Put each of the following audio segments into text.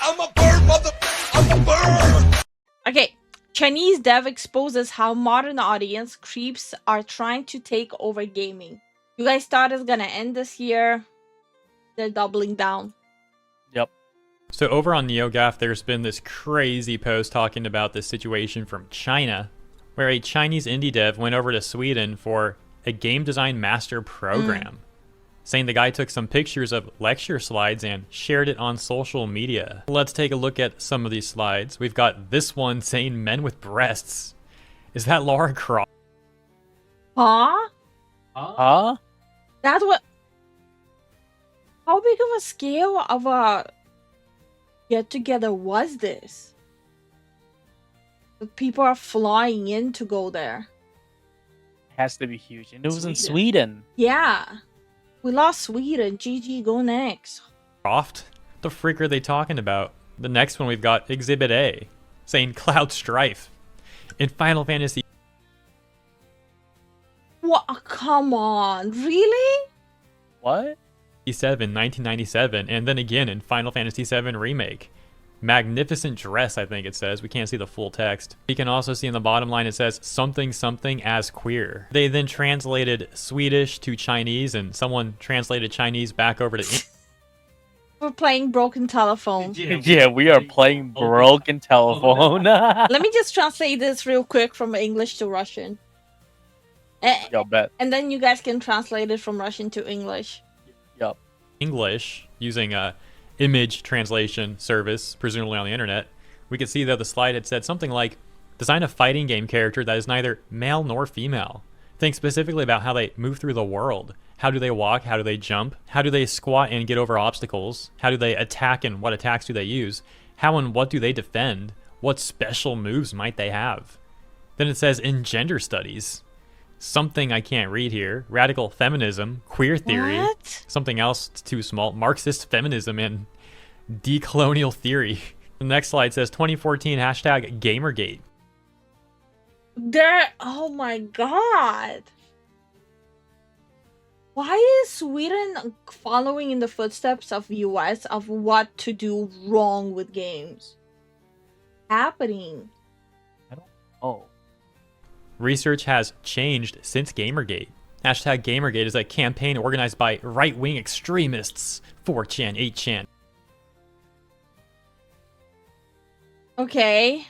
I'm a bird, mother. I'm a bird. Okay, Chinese dev exposes how modern audience creeps are trying to take over gaming. You guys thought it's gonna end this year. They're doubling down. Yep. So over on NeoGAF, there's been this crazy post talking about this situation from China, where a Chinese indie dev went over to Sweden for a game design master program, saying the guy took some pictures of lecture slides and shared it on social media. Let's take a look at some of these slides. We've got this one saying men with breasts. Is that Lara Croft? Huh? Huh? That's what... How big of a scale of a get-together was this? The people are flying in to go there. Has to be huge. And it was in Sweden. Yeah. We lost Sweden. GG, go next. Croft? The freak are they talking about? The next one we've got Exhibit A, saying Cloud Strife. In Final Fantasy... What? Come on. Really? What? 1997, and then again in Final Fantasy VII Remake. Magnificent dress, I think it says. We can't see the full text. You can also see in the bottom line it says something something as queer. They then translated Swedish to Chinese, and someone translated Chinese back over to We're playing Broken Telephone. Yeah, we are playing Broken Telephone. Let me just translate this real quick from English to Russian. Yo, bet. And then you guys can translate it from Russian to English. Yup. English using a image translation service, presumably on the internet. We could see that the slide had said something like, design a fighting game character that is neither male nor female. Think specifically about how they move through the world. How do they walk? How do they jump? How do they squat and get over obstacles? How do they attack and what attacks do they use? How and what do they defend? What special moves might they have? Then it says in gender studies. Something I can't read here. Radical feminism, queer theory, What? something else too small, Marxist feminism, and decolonial theory. The next slide says 2014 hashtag Gamergate. Oh my god. Why is Sweden following in the footsteps of US of what to do wrong with games? Happening. Oh. Research has changed since Gamergate. Hashtag Gamergate is a campaign organized by right-wing extremists, 4chan, 8chan, Okay.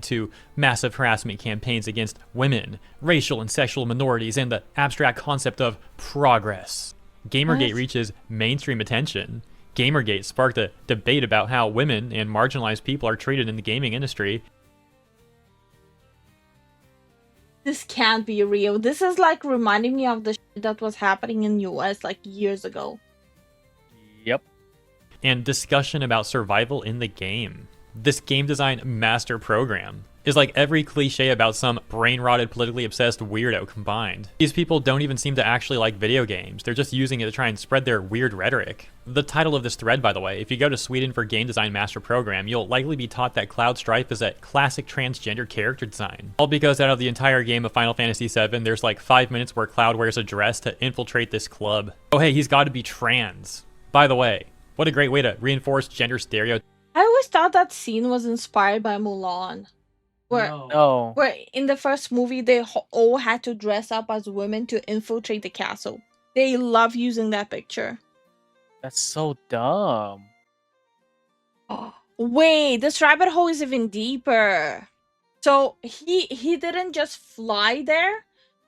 to massive harassment campaigns against women, racial and sexual minorities, and the abstract concept of progress. Gamergate What? reaches mainstream attention. Gamergate sparked a debate about how women and marginalized people are treated in the gaming industry. This can't be real. This is like reminding me of the shit that was happening in US like years ago. Yep. And discussion about survival in the game. This game design master program is like every cliche about some brain-rotted, politically obsessed weirdo combined. These people don't even seem to actually like video games. They're just using it to try and spread their weird rhetoric. The title of this thread, by the way, if you go to Sweden for Game Design Master Program, you'll likely be taught that Cloud Strife is a classic transgender character design. All because out of the entire game of Final Fantasy VII, there's like 5 minutes where Cloud wears a dress to infiltrate this club. Oh hey, he's got to be trans. By the way, what a great way to reinforce gender stereotypes. I always thought that scene was inspired by Mulan. No. Where in the first movie they all had to dress up as women to infiltrate the castle. They love using that picture. That's so dumb. Wait, this rabbit hole is even deeper. So he didn't just fly there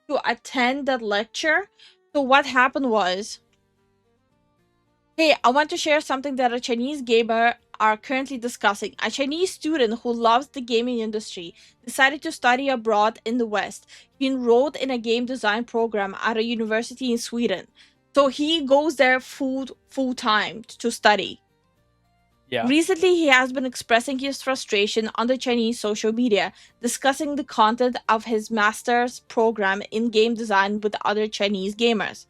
to attend that lecture. So what happened was, hey, I want to share something that a Chinese gamer are currently discussing. A Chinese student who loves the gaming industry decided to study abroad in the West. He enrolled in a game design program at a university in Sweden. So he goes there full time to study. Yeah. Recently, he has been expressing his frustration on the Chinese social media, discussing the content of his master's program in game design with other Chinese gamers.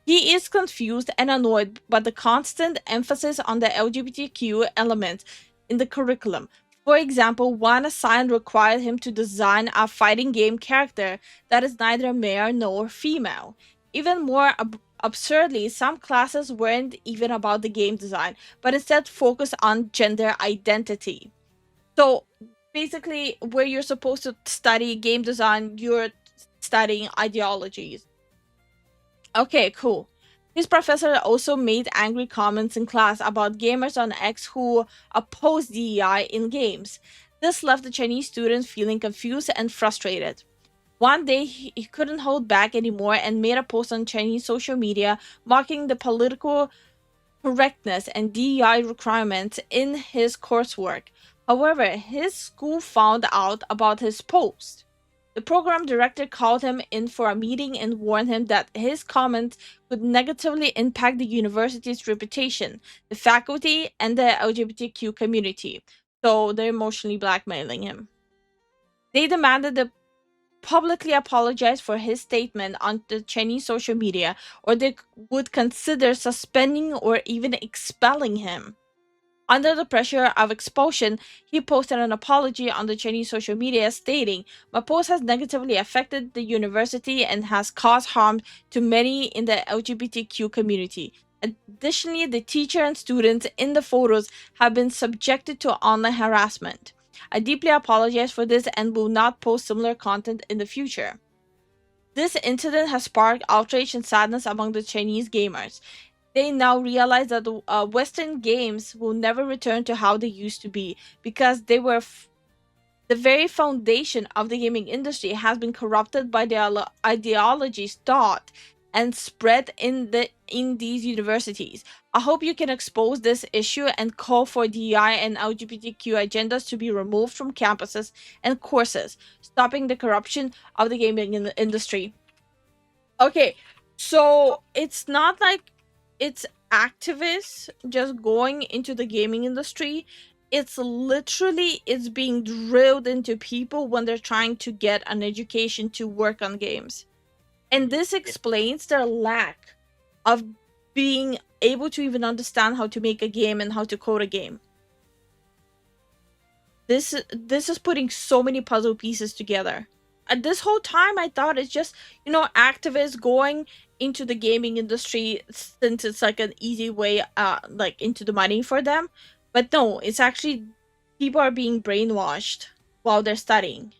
He is confused and annoyed by the constant emphasis on the LGBTQ element in the curriculum. For example, one assignment required him to design a fighting game character that is neither male nor female. Even more Absurdly, some classes weren't even about the game design, but instead focused on gender identity. So basically, where you're supposed to study game design, you're studying ideologies. Okay, cool. His professor also made angry comments in class about gamers on X who oppose DEI in games. This left the Chinese students feeling confused and frustrated. One day, he couldn't hold back anymore and made a post on Chinese social media mocking the political correctness and DEI requirements in his coursework. However, his school found out about his post. The program director called him in for a meeting and warned him that his comments could negatively impact the university's reputation, the faculty, and the LGBTQ community. So they're emotionally blackmailing him. They demanded the publicly apologize for his statement on the Chinese social media, or they would consider suspending or even expelling him. Under the pressure of expulsion, he posted an apology on the Chinese social media stating, "My post has negatively affected the university and has caused harm to many in the LGBTQ community. Additionally, the teacher and students in the photos have been subjected to online harassment. I deeply apologize for this and will not post similar content in the future." This incident has sparked outrage and sadness among the Chinese gamers. They now realize that Western games will never return to how they used to be because they were the very foundation of the gaming industry has been corrupted by the ideologies taught and spread in these universities. I hope you can expose this issue and call for DEI and LGBTQ agendas to be removed from campuses and courses, stopping the corruption of the gaming industry. Okay, so it's not like it's activists just going into the gaming industry. It's literally, it's being drilled into people when they're trying to get an education to work on games. And this explains their lack of being able to even understand how to make a game and how to code a game. This is putting so many puzzle pieces together. And this whole time I thought it's just, activists going into the gaming industry since it's like an easy way like into the money for them. But no, it's actually people are being brainwashed while they're studying.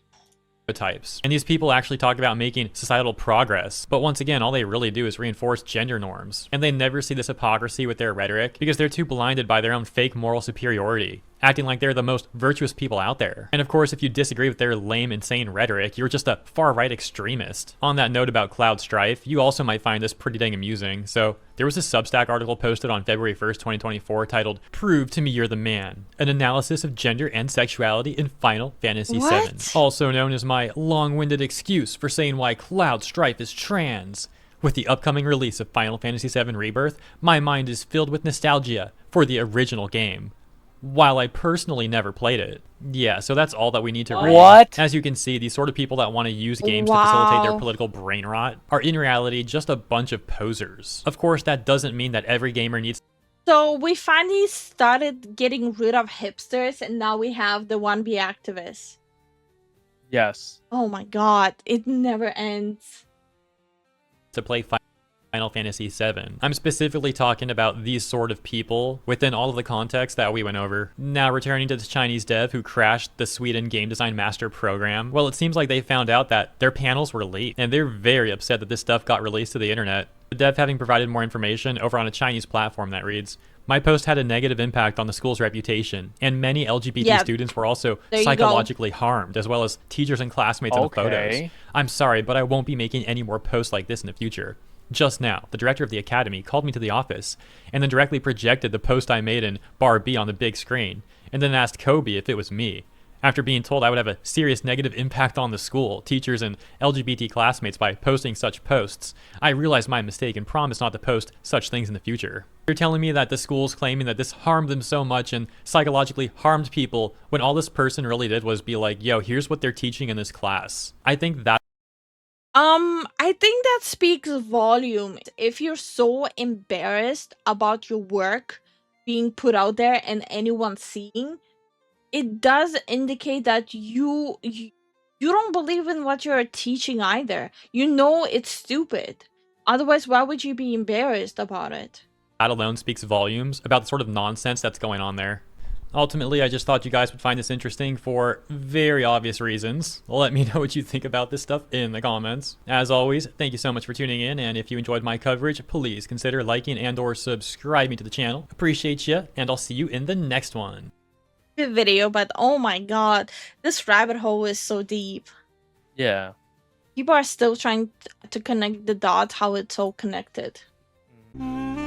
Types. And these people actually talk about making societal progress, but once again, all they really do is reinforce gender norms. And they never see this hypocrisy with their rhetoric because they're too blinded by their own fake moral superiority, acting like they're the most virtuous people out there. And of course, if you disagree with their lame, insane rhetoric, you're just a far-right extremist. On that note about Cloud Strife, you also might find this pretty dang amusing. So there was a Substack article posted on February 1st, 2024 titled, "Prove to Me You're the Man, an analysis of gender and sexuality in Final Fantasy VII. Also known as my long-winded excuse for saying why Cloud Strife is trans. With the upcoming release of Final Fantasy VII Rebirth, my mind is filled with nostalgia for the original game, while I personally never played it." Yeah, so that's all that we need to read. What? As you can see, these sort of people that want to use games to facilitate their political brain rot are in reality just a bunch of posers. Of course, that doesn't mean that every gamer needs. So we finally started getting rid of hipsters and now we have the wannabe activists. Yes. Oh my god, it never ends. To play Final Fantasy VII. I'm specifically talking about these sort of people within all of the context that we went over. Now returning to the Chinese dev who crashed the Sweden game design master program. Well, it seems like they found out that their panels were leaked, and they're very upset that this stuff got released to the internet. The dev having provided more information over on a Chinese platform that reads, "My post had a negative impact on the school's reputation, and many LGBT students were also psychologically harmed, as well as teachers and classmates in the photos. I'm sorry, but I won't be making any more posts like this in the future. Just now, the director of the academy called me to the office, and then directly projected the post I made in Bar B on the big screen, and then asked Kobe if it was me. After being told I would have a serious negative impact on the school, teachers, and LGBT classmates by posting such posts, I realized my mistake and promised not to post such things in the future." You're telling me that the school's claiming that this harmed them so much and psychologically harmed people when all this person really did was be like, yo, here's what they're teaching in this class. I think that I think that speaks volume. If you're so embarrassed about your work being put out there and anyone seeing, it does indicate that you don't believe in what you're teaching either. You know it's stupid. Otherwise, why would you be embarrassed about it? That alone speaks volumes about the sort of nonsense that's going on there. Ultimately, I just thought you guys would find this interesting for very obvious reasons. Let me know what you think about this stuff in the comments. As always, thank you so much for tuning in, and if you enjoyed my coverage, please consider liking and or subscribing to the channel. Appreciate you, and I'll see you in the next one. Good video, but oh my god, this rabbit hole is so deep. Yeah. People are still trying to connect the dots how it's all connected. Mm.